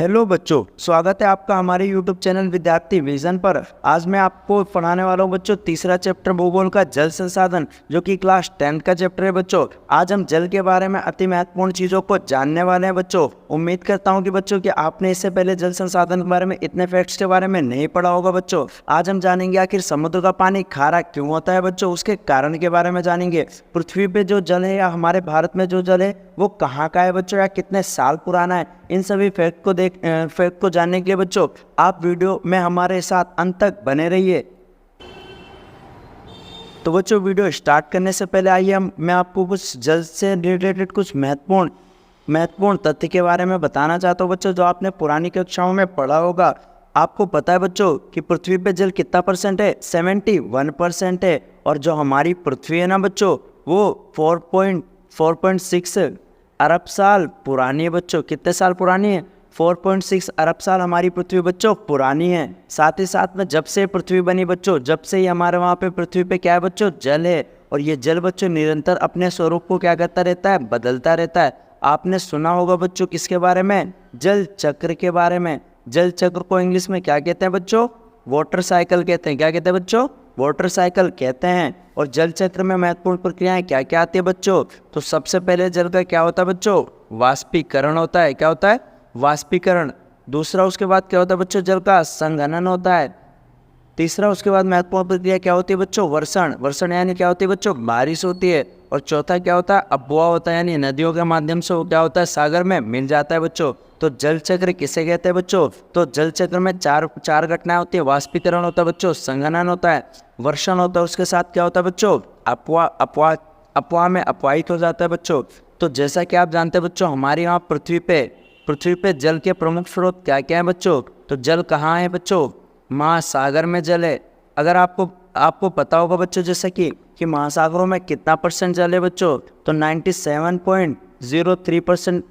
Hello बच्चों, स्वागत है आपका हमारे YouTube चैनल विद्यार्थी विजन पर। आज मैं आपको पढ़ाने वाला हूँ बच्चों तीसरा चैप्टर भूगोल का जल संसाधन, जो कि क्लास 10 का चैप्टर है बच्चों। आज हम जल के बारे में अति महत्वपूर्ण चीज़ों को जानने वाले हैं बच्चों। उम्मीद करता हूँ कि बच्चों कि आपने इससे पहले जल संसाधन के बारे में इतने फैक्ट्स के बारे में नहीं पढ़ा होगा बच्चों। आज हम जानेंगे आखिर समुद्र का पानी खारा क्यों होता है बच्चों, उसके कारण के बारे में जानेंगे। पृथ्वी पे जो जल है या हमारे भारत में जो जल है वो कहाँ का है बच्चों, या कितने साल पुराना है। इन सभी फैक्ट को जानने के लिए बच्चों आप वीडियो में हमारे साथ अंत तक बने रहिए। तो बच्चों वीडियो स्टार्ट करने से पहले आइए मैं आपको कुछ जल से रिलेटेड कुछ महत्वपूर्ण तथ्य के बारे में बताना चाहता हूँ बच्चों, जो आपने पुरानी कक्षाओं में पढ़ा होगा। आपको पता है बच्चों कि पृथ्वी पे जल कितना परसेंट है, 71% है। और जो हमारी पृथ्वी है ना बच्चों, वो 4.6 अरब साल पुरानी है बच्चों। कितने साल पुरानी है? 4.6 अरब साल हमारी पृथ्वी बच्चों पुरानी है। साथ ही साथ में जब से पृथ्वी बनी बच्चों, जब से ही हमारे वहाँ पे पृथ्वी पे क्या है बच्चों, जल है। और ये जल बच्चों निरंतर अपने स्वरूप को क्या करता रहता है, बदलता रहता है। आपने सुना होगा बच्चों किसके बारे में, जल चक्र के बारे में। जल चक्र को इंग्लिश में क्या कहते हैं बच्चों, वाटर साइकिल कहते हैं। क्या कहते हैं बच्चों, वाटर साइकिल कहते हैं। और जल चक्र में महत्वपूर्ण प्रक्रियाएं क्या क्या आती है बच्चों, तो सबसे पहले जल का क्या होता है बच्चों, वाष्पीकरण होता है। क्या होता है, वाष्पीकरण। दूसरा उसके बाद क्या होता है बच्चों, जल का संघनन होता है। तीसरा उसके बाद महत्वपूर्ण प्रक्रिया क्या होती है बच्चों, वर्षण। वर्षण यानी क्या होती है बच्चों, बारिश होती है। और चौथा क्या होता है, अपवाह होता है, यानी नदियों के माध्यम से वो क्या होता है, सागर में मिल जाता है बच्चों। तो जल चक्र किसे कहते हैं बच्चों, तो जल चक्र में चार घटनाएं होती है। वाष्पीकरण होता है बच्चों, संघनन होता है, वर्षण होता है, उसके साथ क्या होता है बच्चों, अपवाह में अपवाहित हो जाता है बच्चों। तो जैसा कि आप जानते हैं बच्चों, हमारे यहाँ पृथ्वी पे जल के प्रमुख स्रोत क्या क्या है बच्चों, तो जल कहाँ है बच्चों, महासागर में जल है। अगर आपको पता होगा बच्चों, जैसे कि महासागरों में कितना परसेंट जल है बच्चों, तो 97.03%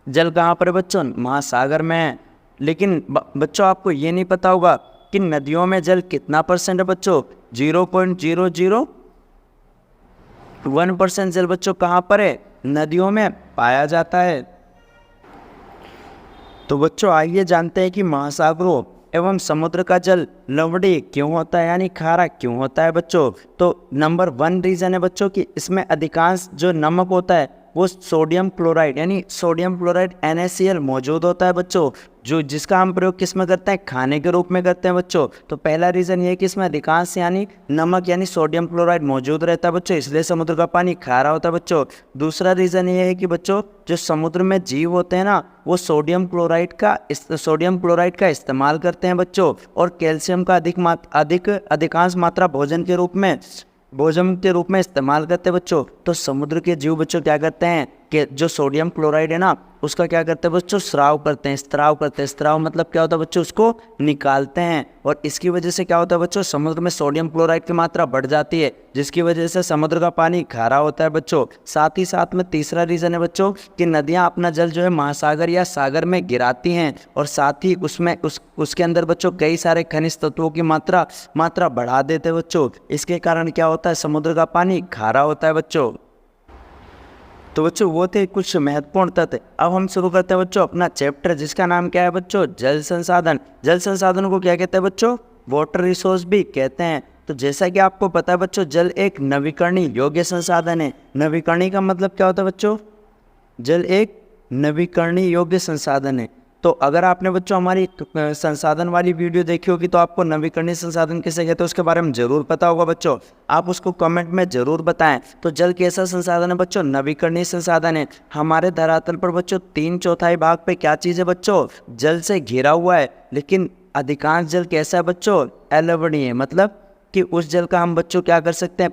जल कहाँ पर है बच्चों, महासागर में है। लेकिन बच्चों आपको ये नहीं पता होगा कि नदियों में जल कितना परसेंट है बच्चों, 0.001% जल बच्चों कहाँ पर है, नदियों में पाया जाता है। तो बच्चों आइए जानते हैं कि महासागरों एवं समुद्र का जल लवणीय क्यों होता है, यानी खारा क्यों होता है बच्चों। तो नंबर 1 रीज़न है बच्चों कि इसमें अधिकांश जो नमक होता है वो सोडियम क्लोराइड, यानी सोडियम क्लोराइड NaCl मौजूद होता है बच्चों, जो जिसका हम प्रयोग किस में करते हैं, खाने के रूप में करते हैं बच्चों। तो पहला रीज़न ये है कि इसमें अधिकांश यानी नमक यानी सोडियम क्लोराइड मौजूद रहता है बच्चों, इसलिए समुद्र का पानी खारा होता है बच्चों। दूसरा रीज़न ये है कि बच्चों जो समुद्र में जीव होते हैं ना, वो सोडियम क्लोराइड का इस्तेमाल करते हैं बच्चों, और कैल्शियम का अधिकांश मात्रा भोजन के रूप में इस्तेमाल करते हैं बच्चों। तो समुद्र के जीव बच्चों क्या करते हैं कि जो सोडियम क्लोराइड है ना, उसका क्या करते हैं बच्चों, स्राव करते हैं। स्राव मतलब क्या होता है बच्चों, उसको निकालते हैं। और इसकी वजह से क्या होता है बच्चों, समुद्र में सोडियम क्लोराइड की मात्रा बढ़ जाती है, जिसकी वजह से समुद्र का पानी खारा होता है बच्चों। साथ ही साथ में तीसरा रीज़न है बच्चों कि नदियाँ अपना जल जो है महासागर या सागर में गिराती हैं, और साथ ही उसके अंदर बच्चों कई सारे खनिज तत्वों की मात्रा बढ़ा देते हैं बच्चों। इसके कारण क्या होता है, समुद्र का पानी खारा होता है बच्चों। तो बच्चों वो थे कुछ महत्वपूर्ण तथ्य। अब हम शुरू करते हैं बच्चों अपना चैप्टर, जिसका नाम क्या है बच्चों, जल संसाधन। जल संसाधन को क्या कहते हैं बच्चों, वाटर रिसोर्स भी कहते हैं। तो जैसा कि आपको पता है बच्चों, जल एक नवीकरणीय योग्य संसाधन है। नवीकरणीय का मतलब क्या होता है बच्चों, जल एक नवीकरणीय योग्य संसाधन है। तो अगर आपने बच्चों हमारी संसाधन वाली वीडियो देखी होगी, तो आपको नवीकरणीय संसाधन किसे कहते हैं उसके बारे में जरूर पता होगा बच्चों। आप उसको कमेंट में जरूर बताएं। तो जल कैसा संसाधन है बच्चों, नवीकरणीय संसाधन है। हमारे धरातल पर बच्चों 3/4 भाग पे क्या चीज़ है बच्चों, जल से घिरा हुआ है। लेकिन अधिकांश जल कैसा है बच्चों, अलवणीय है। मतलब कि उस जल का हम बच्चों क्या कर सकते हैं,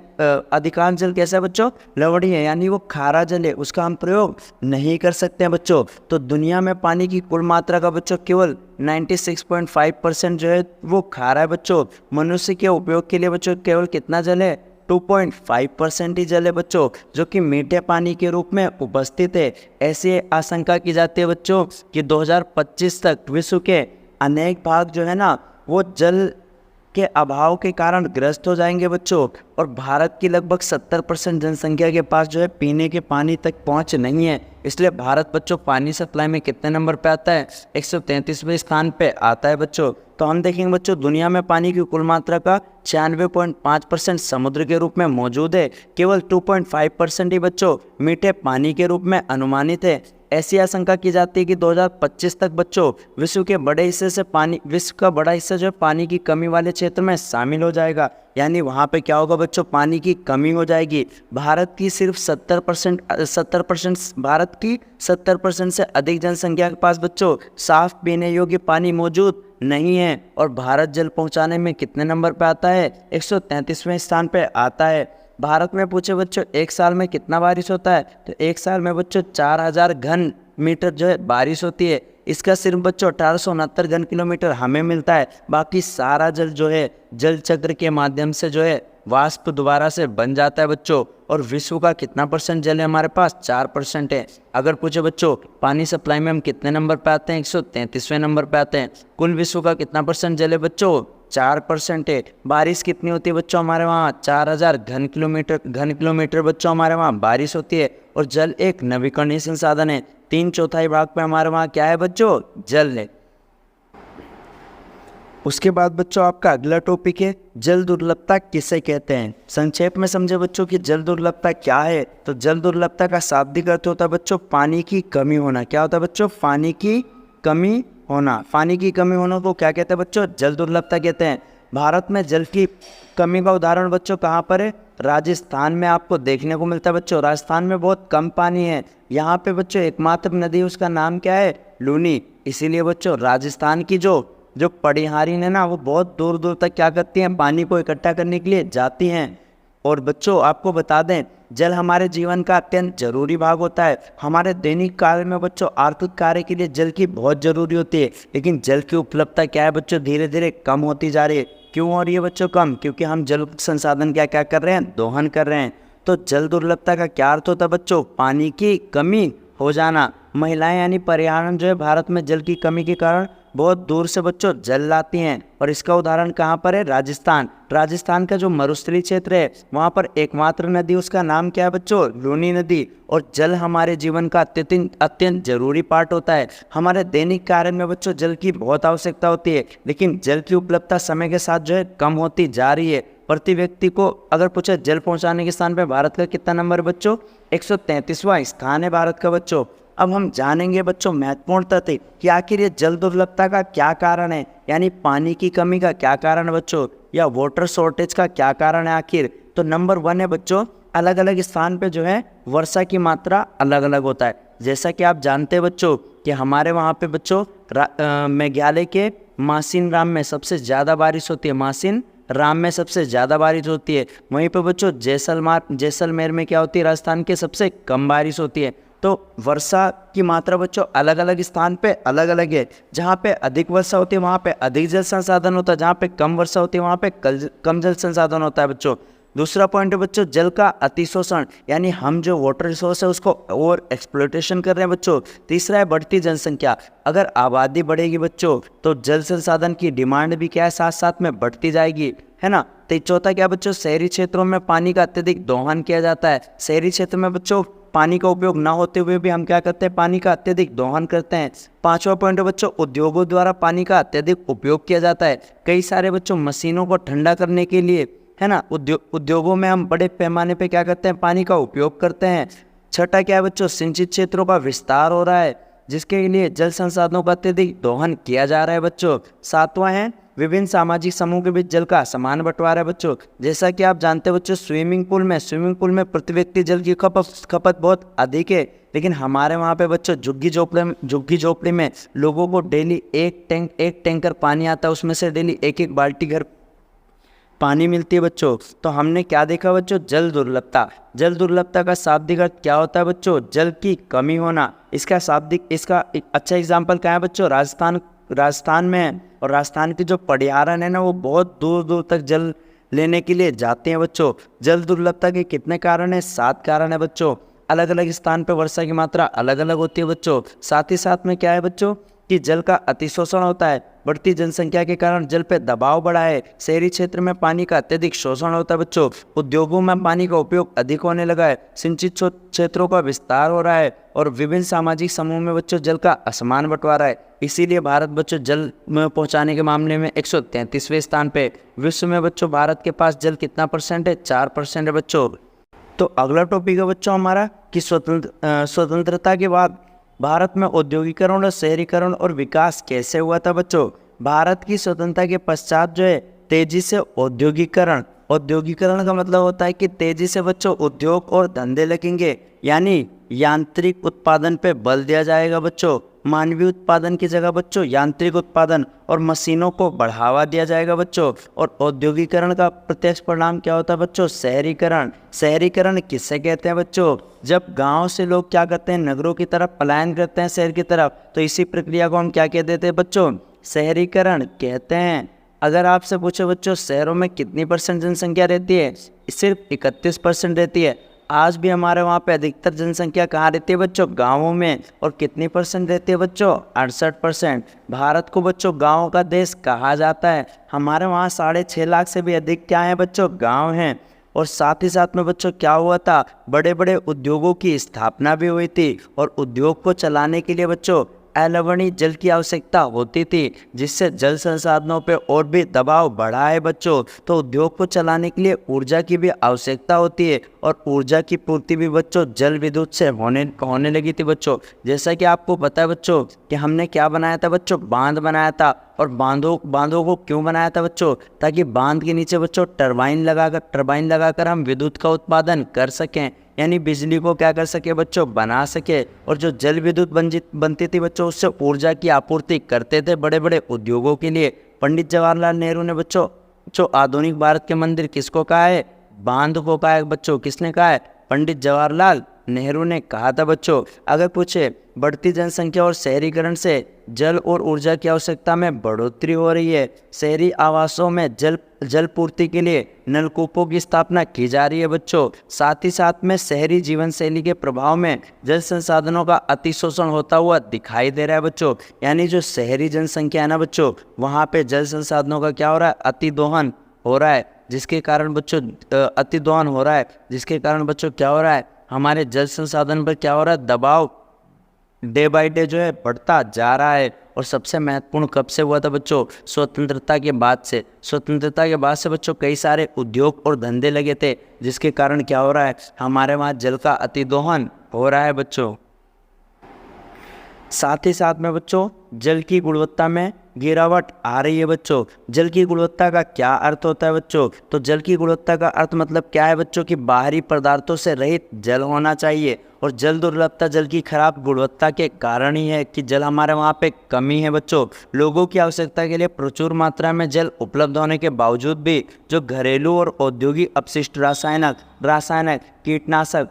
अधिकांश जल कैसा है बच्चों, लवणीय है, यानी वो खारा जल है, उसका हम प्रयोग नहीं कर सकते हैं बच्चों। तो दुनिया में पानी की कुल मात्रा का बच्चों केवल 96.5% जो है वो खारा है बच्चों। मनुष्य के उपयोग के लिए बच्चों केवल कितना जल है, 2.5% ही जल है बच्चों, जो कि मीठे पानी के रूप में उपस्थित है। ऐसी आशंका की जाती है बच्चों कि 2025 तक विश्व के अनेक भाग जो है ना, वो के अभाव के कारण ग्रस्त हो जाएंगे बच्चों। और भारत की लगभग 70% जनसंख्या के पास जो है पीने के पानी तक पहुंच नहीं है। इसलिए भारत बच्चों पानी सप्लाई में कितने नंबर पे आता है? 133वें स्थान पे आता है बच्चों। तो हम देखेंगे बच्चों दुनिया में पानी की कुल मात्रा का 96.5% समुद्र के रूप में मौजूद है। केवल 2.5% ही बच्चों मीठे पानी के रूप में अनुमानित है। ऐसी आशंका की जाती है कि 2025 तक बच्चों विश्व का बड़ा हिस्सा जो है पानी की कमी वाले क्षेत्र में शामिल हो जाएगा। यानी वहाँ पे क्या होगा बच्चों? पानी की कमी हो जाएगी। भारत की 70% से अधिक जनसंख्या के पास बच्चों साफ पीने योग्य पानी मौजूद नहीं है। और भारत जल पहुँचाने में कितने नंबर पे आता है? 133वें स्थान पे आता है। भारत में पूछे बच्चों एक साल में कितना बारिश होता है? तो एक साल में बच्चों 4000 घन मीटर जो है बारिश होती है। इसका सिर्फ बच्चों 1869 घन किलोमीटर हमें मिलता है। बाकी सारा जल जो है जल चक्र के माध्यम से जो है वाष्प दोबारा से बन जाता है बच्चों। और विश्व का कितना परसेंट जल है हमारे पास? 4% है। अगर पूछे बच्चों पानी सप्लाई में हम कितने नंबर पे आते हैं? 133वें नंबर पे आते हैं। कुल विश्व का कितना परसेंट जल है बच्चों? 4% है। बारिश कितनी होती है बच्चों हमारे वहाँ? 4000 घन किलोमीटर बच्चों हमारे वहाँ बारिश होती है। और जल एक नवीकरणीय संसाधन है। 3/4 भाग पे हमारे वहाँ क्या है बच्चों? जल है। उसके बाद बच्चों आपका अगला टॉपिक है जल दुर्लभता किसे कहते हैं। संक्षेप में समझे बच्चों कि जल दुर्लभता क्या है। तो जल दुर्लभता का शाब्दिक अर्थ होता है बच्चों पानी की कमी होना। क्या होता है बच्चों? पानी की कमी होना। पानी की कमी होना को क्या कहते हैं बच्चों? जल दुर्लभता कहते हैं। भारत में जल की कमी का उदाहरण बच्चों कहाँ पर है? राजस्थान में आपको देखने को मिलता है बच्चों। राजस्थान में बहुत कम पानी है। यहाँ पे बच्चों एकमात्र नदी उसका नाम क्या है? लूनी। इसीलिए बच्चों राजस्थान की जो पड़िहारीन है ना वो बहुत दूर दूर तक क्या करती हैं? पानी को इकट्ठा करने के लिए जाती हैं। और बच्चों आपको बता दें जल हमारे जीवन का अत्यंत जरूरी भाग होता है। हमारे दैनिक कार्य में बच्चों आर्थिक कार्य के लिए जल की बहुत जरूरी होती है। लेकिन जल की उपलब्धता क्या है बच्चों? धीरे धीरे कम होती जा रही है। क्यों हो रही है बच्चों कम? क्योंकि हम जल संसाधन क्या कर रहे हैं? दोहन कर रहे हैं। तो जल दुर्लभता का क्या अर्थ होता है बच्चों? पानी की कमी हो जाना। महिलाएं यानी पर्यावरण जो है भारत में जल की कमी के कारण बहुत दूर से बच्चों जल लाती हैं। और इसका उदाहरण कहाँ पर है? राजस्थान। राजस्थान का जो मरुस्थलीय क्षेत्र है वहाँ पर एकमात्र नदी उसका नाम क्या है बच्चों? लूनी नदी। और जल हमारे जीवन का अत्यंत जरूरी पार्ट होता है। हमारे दैनिक कार्य में बच्चों जल की बहुत आवश्यकता होती है। लेकिन जल की उपलब्धता समय के साथ जो है कम होती जा रही है। प्रति व्यक्ति को अगर पूछे जल पहुँचाने के स्थान पर भारत का कितना नंबर है बच्चों? 133वां स्थान है भारत का बच्चों। अब हम जानेंगे बच्चों महत्वपूर्ण तथ्य कि आखिर ये जल दुर्लभता का क्या कारण है। यानी पानी की कमी का क्या कारण है बच्चों? या वाटर शॉर्टेज का क्या कारण है आखिर? तो नंबर 1 है बच्चों अलग अलग स्थान पे जो है वर्षा की मात्रा अलग अलग होता है। जैसा कि आप जानते हैं बच्चों कि हमारे वहाँ पे बच्चों मेघालय के मासिन राम में सबसे ज़्यादा बारिश होती है। मासिन राम में सबसे ज़्यादा बारिश होती है। वहीं पे बच्चों जैसलमेर में क्या होती है? राजस्थान के सबसे कम बारिश होती है। तो वर्षा की मात्रा बच्चों अलग अलग स्थान पे अलग अलग है। जहाँ पे अधिक वर्षा होती है वहाँ पे अधिक जल संसाधन होता है। जहाँ पे कम वर्षा होती है वहाँ पे कम जल संसाधन होता है बच्चों। दूसरा पॉइंट है बच्चों जल का अतिशोषण। यानी हम जो वाटर रिसोर्स है उसको ओवर एक्सप्लोइटेशन कर रहे हैं बच्चों। तीसरा है बढ़ती जनसंख्या। अगर आबादी बढ़ेगी बच्चों तो जल संसाधन की डिमांड भी क्या है? साथ साथ में बढ़ती जाएगी, है ना। तो चौथा क्या बच्चों? शहरी क्षेत्रों में पानी का अत्यधिक दोहन किया जाता है। शहरी क्षेत्र में बच्चों पानी का उपयोग ना होते हुए भी हम क्या करते हैं? पानी का अत्यधिक दोहन करते हैं। पांचवा पॉइंट है बच्चों उद्योगों द्वारा पानी का अत्यधिक उपयोग किया जाता है। कई सारे बच्चों मशीनों को ठंडा करने के लिए, है ना, उद्योगों में हम बड़े पैमाने पे क्या करते हैं? पानी का उपयोग करते हैं। छठा क्या है बच्चों? सिंचित क्षेत्रों का विस्तार हो रहा है जिसके लिए जल संसाधनों का अत्यधिक दोहन किया जा रहा है बच्चों। सातवां है विभिन्न सामाजिक समूह के बीच जल का समान बंटवारा है बच्चों। जैसा कि आप जानते हैं बच्चों स्विमिंग पूल में प्रति व्यक्ति जल की खपत बहुत अधिक है। लेकिन हमारे वहाँ पे बच्चों झुग्गी झोपड़ी में लोगों को डेली एक टैंकर पानी आता है। उसमें से डेली एक बाल्टी घर पानी मिलती है बच्चों। तो हमने क्या देखा बच्चों? जल दुर्लभता का शाब्दिक अर्थ क्या होता है बच्चों? जल की कमी होना। इसका एक अच्छा एग्जाम्पल क्या है बच्चों? राजस्थान में है। और राजस्थान की जो पड़ियारन है ना वो बहुत दूर दूर तक जल लेने के लिए जाते हैं बच्चों। जल दुर्लभता के कितने कारण है? 7 कारण है बच्चों। अलग अलग स्थान पर वर्षा की मात्रा अलग अलग होती है बच्चों। साथ ही साथ में क्या है बच्चों कि जल का अतिशोषण होता है। बढ़ती जनसंख्या के कारण जल पे दबाव बढ़ा है। शहरी क्षेत्र में पानी का अत्यधिक शोषण होता है बच्चों। उद्योगों में पानी का उपयोग अधिक होने लगा है। सिंचित क्षेत्रों का विस्तार हो रहा है और विभिन्न सामाजिक समूह में बच्चों जल का असमान बंटवारा है। इसीलिए भारत बच्चों जल में पहुंचाने के मामले में 133वें स्थान पे। विश्व में बच्चों भारत के पास जल कितना परसेंट है? 4% है बच्चों। तो अगला टॉपिक है बच्चों हमारा कि स्वतंत्रता के बाद भारत में औद्योगिकरण और शहरीकरण और विकास कैसे हुआ था बच्चों। भारत की स्वतंत्रता के पश्चात जो है तेजी से औद्योगिकरण का मतलब होता है कि तेजी से बच्चों उद्योग और धंधे लगेंगे, यानी यांत्रिक उत्पादन पे बल दिया जाएगा बच्चों। मानवीय उत्पादन की जगह बच्चों यांत्रिक उत्पादन और मशीनों को बढ़ावा दिया जाएगा बच्चों। और औद्योगिकरण का प्रत्यक्ष परिणाम क्या होता है बच्चों? शहरीकरण। शहरीकरण किससे कहते हैं बच्चों? जब गांव से लोग क्या करते हैं, नगरों की तरफ पलायन करते हैं, शहर की तरफ, तो इसी प्रक्रिया को हम क्या कह देते हैं बच्चों? शहरीकरण कहते हैं। अगर आपसे पूछो बच्चों शहरों में कितनी % जनसंख्या रहती है? सिर्फ 31% रहती है। आज भी हमारे वहाँ पे अधिकतर जनसंख्या कहाँ रहती है बच्चों? गाँवों में। और कितनी % रहती है बच्चों? 68%। भारत को बच्चों गाँव का देश कहा जाता है। हमारे वहाँ 6.5 लाख से भी अधिक क्या है बच्चों? गाँव हैं। और साथ ही साथ में बच्चों क्या हुआ था? बड़े बड़े उद्योगों की स्थापना भी हुई थी और उद्योग को चलाने के लिए बच्चों अलवणी जल की आवश्यकता होती थी, जिससे जल संसाधनों पे और भी दबाव बढ़ा है बच्चों। तो उद्योग को चलाने के लिए ऊर्जा की भी आवश्यकता होती है और ऊर्जा की पूर्ति भी बच्चों जल विद्युत से होने लगी थी बच्चों। जैसा कि आपको पता है बच्चों कि हमने क्या बनाया था बच्चों? बांध बनाया था। और बांधों को क्यों बनाया था बच्चों? ताकि बांध के नीचे बच्चों टरबाइन लगाकर हम विद्युत का उत्पादन कर सकें, यानी बिजली को क्या कर सके बच्चों? बना सके। और जो जल विद्युत बनती थी बच्चों उससे ऊर्जा की आपूर्ति करते थे बड़े बड़े उद्योगों के लिए। पंडित जवाहरलाल नेहरू ने बच्चों जो आधुनिक भारत के मंदिर किसको कहा है? बांध को कहा है बच्चों। किसने कहा है? पंडित जवाहरलाल नेहरू ने कहा था बच्चों। अगर पूछे बढ़ती जनसंख्या और शहरीकरण से जल और ऊर्जा की आवश्यकता में बढ़ोतरी हो रही है। शहरी आवासों में जल पूर्ति के लिए नलकूपों की स्थापना की जा रही है बच्चों। साथ ही साथ में शहरी जीवन शैली के प्रभाव में जल संसाधनों का अतिशोषण होता हुआ दिखाई दे रहा है बच्चों। यानी जो शहरी जनसंख्या है ना बच्चों, वहाँ पे जल संसाधनों का क्या हो रहा है? अतिदोहन हो रहा है, जिसके कारण बच्चों क्या हो रहा है? हमारे जल संसाधन पर क्या हो रहा है? दबाव डे बाय डे जो है बढ़ता जा रहा है। और सबसे महत्वपूर्ण कब से हुआ था बच्चों? स्वतंत्रता के बाद से। स्वतंत्रता के बाद से बच्चों कई सारे उद्योग और धंधे लगे थे, जिसके कारण क्या हो रहा है? हमारे वहाँ जल का अतिदोहन हो रहा है बच्चों। साथ ही साथ में बच्चों जल की गुणवत्ता में गिरावट आ रही है बच्चों। जल की गुणवत्ता का क्या अर्थ होता है बच्चों? तो जल की गुणवत्ता का अर्थ मतलब क्या है बच्चों? कि बाहरी पदार्थों से रहित जल होना चाहिए। और जल दुर्लभता जल की खराब गुणवत्ता के कारण ही है कि जल हमारे वहाँ पे कमी है बच्चों। लोगों की आवश्यकता के लिए प्रचुर मात्रा में जल उपलब्ध होने के बावजूद भी जो घरेलू और औद्योगिक अपशिष्ट रासायनिक कीटनाशक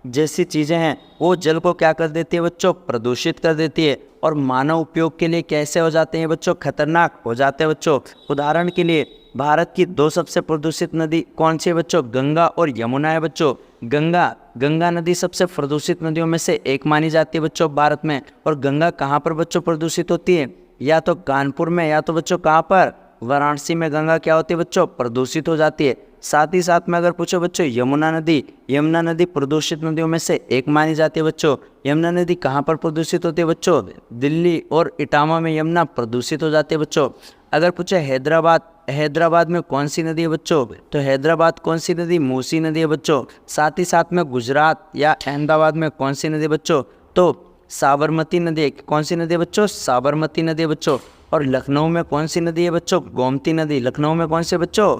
जैसी चीज़ें हैं वो जल को क्या कर देती है बच्चों? प्रदूषित कर देती है। और मानव उपयोग के लिए कैसे हो जाते हैं बच्चों? खतरनाक हो जाते हैं बच्चों। उदाहरण के लिए भारत की 2 सबसे प्रदूषित नदी कौन सी है बच्चों? गंगा और यमुना है बच्चों। गंगा नदी सबसे प्रदूषित नदियों में से एक मानी जाती है बच्चों भारत में। और गंगा कहाँ पर बच्चों प्रदूषित होती है? या तो कानपुर में, या तो बच्चों कहाँ पर? वाराणसी में गंगा क्या होती है बच्चों? प्रदूषित हो जाती है। साथ ही साथ में अगर पूछो बच्चों यमुना नदी प्रदूषित नदियों में से एक मानी जाती है बच्चों। यमुना नदी कहाँ पर प्रदूषित होती है बच्चों? दिल्ली और इटावा में यमुना प्रदूषित हो जाती है बच्चों। अगर पूछे हैदराबाद में कौन सी नदी है बच्चों? तो हैदराबाद कौन सी नदी? मूसी नदी है बच्चों। साथ ही साथ में गुजरात या अहमदाबाद में कौन सी नदी है बच्चों? तो साबरमती नदी है। कौन सी नदी है बच्चों? साबरमती नदी है बच्चों। और लखनऊ में कौन सी नदी है बच्चों? गोमती नदी। लखनऊ में कौन सी है बच्चों?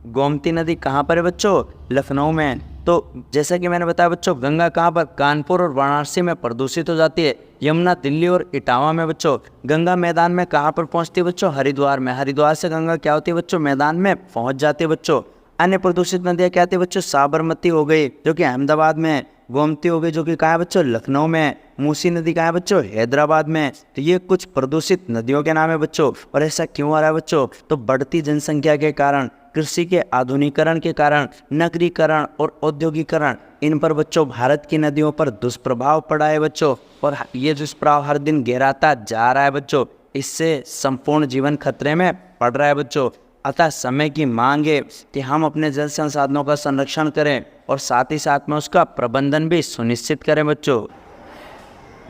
गोमती नदी। कहाँ पर है बच्चों? लखनऊ में। तो जैसा कि मैंने बताया बच्चों गंगा कहाँ पर? कानपुर और वाराणसी में प्रदूषित हो जाती है। यमुना दिल्ली और इटावा में बच्चों। गंगा मैदान में कहाँ पर पहुँचती है बच्चों? हरिद्वार में। हरिद्वार से गंगा क्या होती है बच्चों? मैदान में पहुँच जाती है बच्चों। अन्य प्रदूषित नदियाँ क्या आती है बच्चों? साबरमती हो गई जो कि अहमदाबाद में है। गोमती हो गई जो कि कहाँ है बच्चों? लखनऊ में। मूसी नदी कहाँ है बच्चों? हैदराबाद में। तो ये कुछ प्रदूषित नदियों के नाम है बच्चों। और ऐसा क्यों हो रहा है बच्चों? तो बढ़ती जनसंख्या के कारण, कृषि के आधुनिकीकरण के कारण, नगरीकरण और औद्योगिकरण, इन पर बच्चों भारत की नदियों पर दुष्प्रभाव पड़ा है बच्चों। और ये दुष्प्रभाव हर दिन गहराता जा रहा है बच्चों। इससे संपूर्ण जीवन खतरे में पड़ रहा है बच्चों। अतः समय की मांग है कि हम अपने जल संसाधनों का संरक्षण करें और साथ ही साथ में उसका प्रबंधन भी सुनिश्चित करें बच्चों।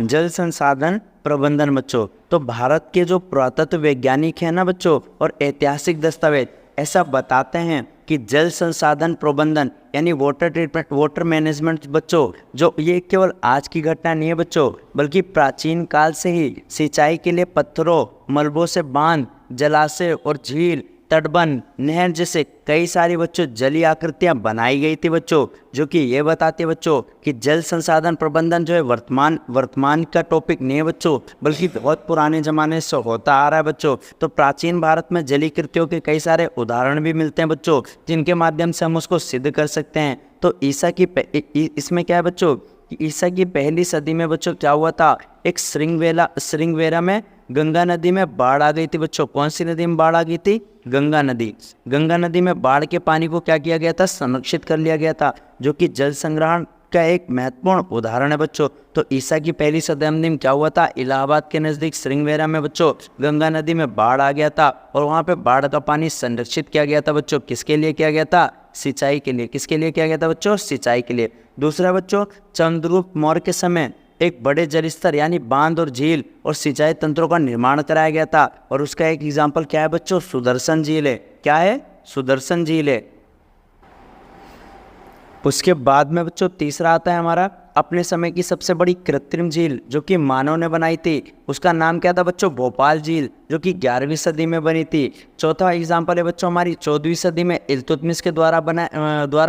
जल संसाधन प्रबंधन बच्चों, तो भारत के जो पुरातत्व वैज्ञानिक हैं ना बच्चों और ऐतिहासिक दस्तावेज ऐसा बताते हैं कि जल संसाधन प्रबंधन यानी वाटर ट्रीटमेंट, वाटर मैनेजमेंट बच्चों, जो ये केवल आज की घटना नहीं है बच्चों, बल्कि प्राचीन काल से ही सिंचाई के लिए पत्थरों, मलबों से बांध, जलाशय और झील, तटबंध, नहर जैसे कई सारी बच्चों जलीय आकृतियां बनाई गई थी बच्चों, जो कि ये बताती है बच्चों कि जल संसाधन प्रबंधन जो है वर्तमान का टॉपिक नहीं है बच्चों, बल्कि बहुत पुराने जमाने से होता आ रहा है बच्चों। तो प्राचीन भारत में जलीय कृतियों के कई सारे उदाहरण भी मिलते हैं बच्चों, जिनके माध्यम से हम उसको सिद्ध कर सकते हैं। तो इसमें क्या है बच्चों, ईसा की पहली सदी में बच्चों क्या हुआ था, एक श्रृंगवेरा में गंगा नदी में बाढ़ आ गई थी बच्चों। कौन सी नदी में बाढ़ आ गई थी? गंगा नदी में बाढ़ के पानी को क्या किया गया था? संरक्षित कर लिया गया था, जो कि जल संग्रहण का एक महत्वपूर्ण उदाहरण है बच्चों। तो ईसा की पहली शताब्दी में क्या हुआ था, इलाहाबाद के नज़दीक श्रृंगवेरा में बच्चों गंगा नदी में बाढ़ आ गया था और वहाँ पे बाढ़ का पानी संरक्षित किया गया था बच्चों। किसके लिए किया गया था? सिंचाई के लिए। किसके लिए किया गया था बच्चों? सिंचाई के लिए। दूसरा बच्चों, चंद्रगुप्त मौर्य के समय एक बड़े जल स्तर यानी बांध और झील और सिंचाई तंत्रों का निर्माण कराया गया था, और उसका एक एग्जाम्पल क्या है बच्चों? सुदर्शन झील है। क्या है? सुदर्शन झील है। उसके बाद में बच्चों तीसरा आता है हमारा अपने समय की सबसे बड़ी कृत्रिम झील, जो कि मानव ने बनाई थी। उसका नाम क्या था बच्चों? भोपाल झील, जो कि 11वीं सदी में बनी थी। चौथा एग्जाम्पल है बच्चों हमारी 14वीं सदी में इल्तुतमिश के द्वारा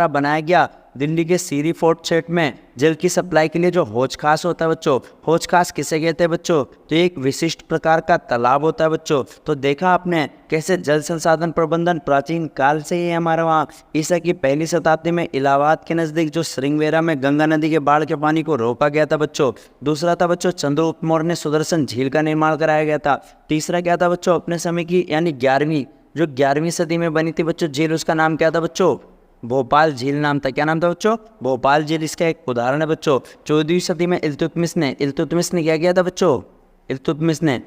बनाया गया दिल्ली के सीरी फोर्ट सेट में जल की सप्लाई के लिए जो हौज खास होता है बच्चों। हौज खास किसे कहते हैं बच्चों? तो एक विशिष्ट प्रकार का तालाब होता है बच्चों। तो देखा आपने कैसे जल संसाधन प्रबंधन प्राचीन काल से ही है हमारे वहाँ। ईसा की पहली शताब्दी में इलाहाबाद के नज़दीक जो श्रृंगवेरा में गंगा नदी के बाढ़ के पानी को रोका गया था बच्चों। दूसरा था बच्चों चंद्रगुप्त मौर्य ने सुदर्शन झील का निर्माण कराया गया था। तीसरा क्या था बच्चों? अपने समय की यानी 11वीं सदी में बनी थी बच्चों झील, उसका नाम क्या था बच्चों? भोपाल झील नाम था। क्या नाम था बच्चों? भोपाल झील। इसका एक उदाहरण है बच्चों 14वीं सदी में इल्तुतमिश ने क्या किया था बच्चों? इल्तुतमिश ने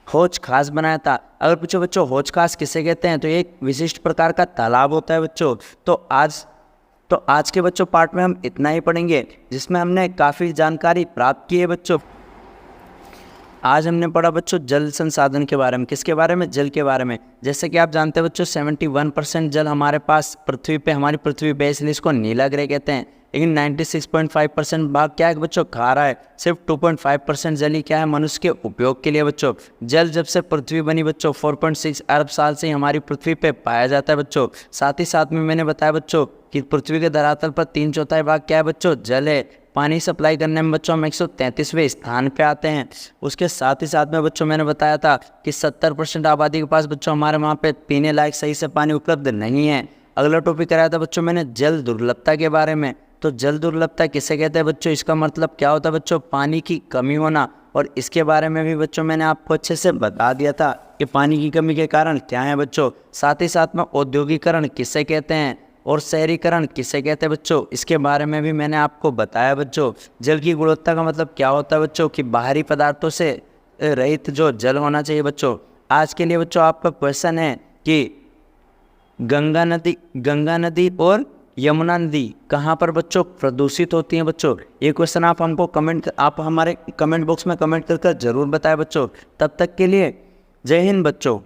हौज खास बनाया था। अगर पूछो बच्चों हौज खास किसे कहते हैं, तो एक विशिष्ट प्रकार का तालाब होता है बच्चों। तो आज के बच्चों पार्ट में हम इतना ही पढ़ेंगे, जिसमें हमने काफ़ी जानकारी प्राप्त की है बच्चों। आज हमने पढ़ा बच्चों जल संसाधन के बारे में। किसके बारे में? जल के बारे में। जैसे कि आप जानते हैं बच्चों 71% जल हमारे पास हमारी पृथ्वी पे, इसलिए इसको नीला ग्रह कहते हैं। लेकिन 96.5% भाग क्या है बच्चों? खारा है। सिर्फ 2.5% जल ही क्या है? मनुष्य के उपयोग के लिए बच्चों। जल जब से पृथ्वी बनी बच्चों 4.6 अरब साल से हमारी पृथ्वी पे पाया जाता है बच्चों। साथ ही साथ में मैंने बताया बच्चों कि पृथ्वी के धरातल पर 3/4 भाग क्या है बच्चों? जल है। पानी सप्लाई करने में बच्चों हम 133वें स्थान पे आते हैं। उसके साथ ही साथ में बच्चों मैंने बताया था कि 70% आबादी के पास बच्चों हमारे वहाँ पे पीने लायक सही से पानी उपलब्ध नहीं है। अगला टॉपिक कराया था बच्चों मैंने जल दुर्लभता के बारे में। तो जल दुर्लभता किसे कहते हैं बच्चों? इसका मतलब क्या होता है बच्चों? पानी की कमी होना। और इसके बारे में भी बच्चों मैंने आपको अच्छे से बता दिया था कि पानी की कमी के कारण क्या है बच्चों। साथ ही साथ में औद्योगिकरण किसे कहते हैं और शहरीकरण किसे कहते हैं बच्चों, इसके बारे में भी मैंने आपको बताया बच्चों। जल की गुणवत्ता का मतलब क्या होता है बच्चों? कि बाहरी पदार्थों से रहित जो जल होना चाहिए बच्चों। आज के लिए बच्चों आपका क्वेश्चन है कि गंगा नदी और यमुना नदी कहाँ पर बच्चों प्रदूषित होती हैं बच्चों? ये क्वेश्चन आप हमारे कमेंट बॉक्स में कमेंट कर जरूर बताएं बच्चों। तब तक के लिए जय हिंद बच्चों।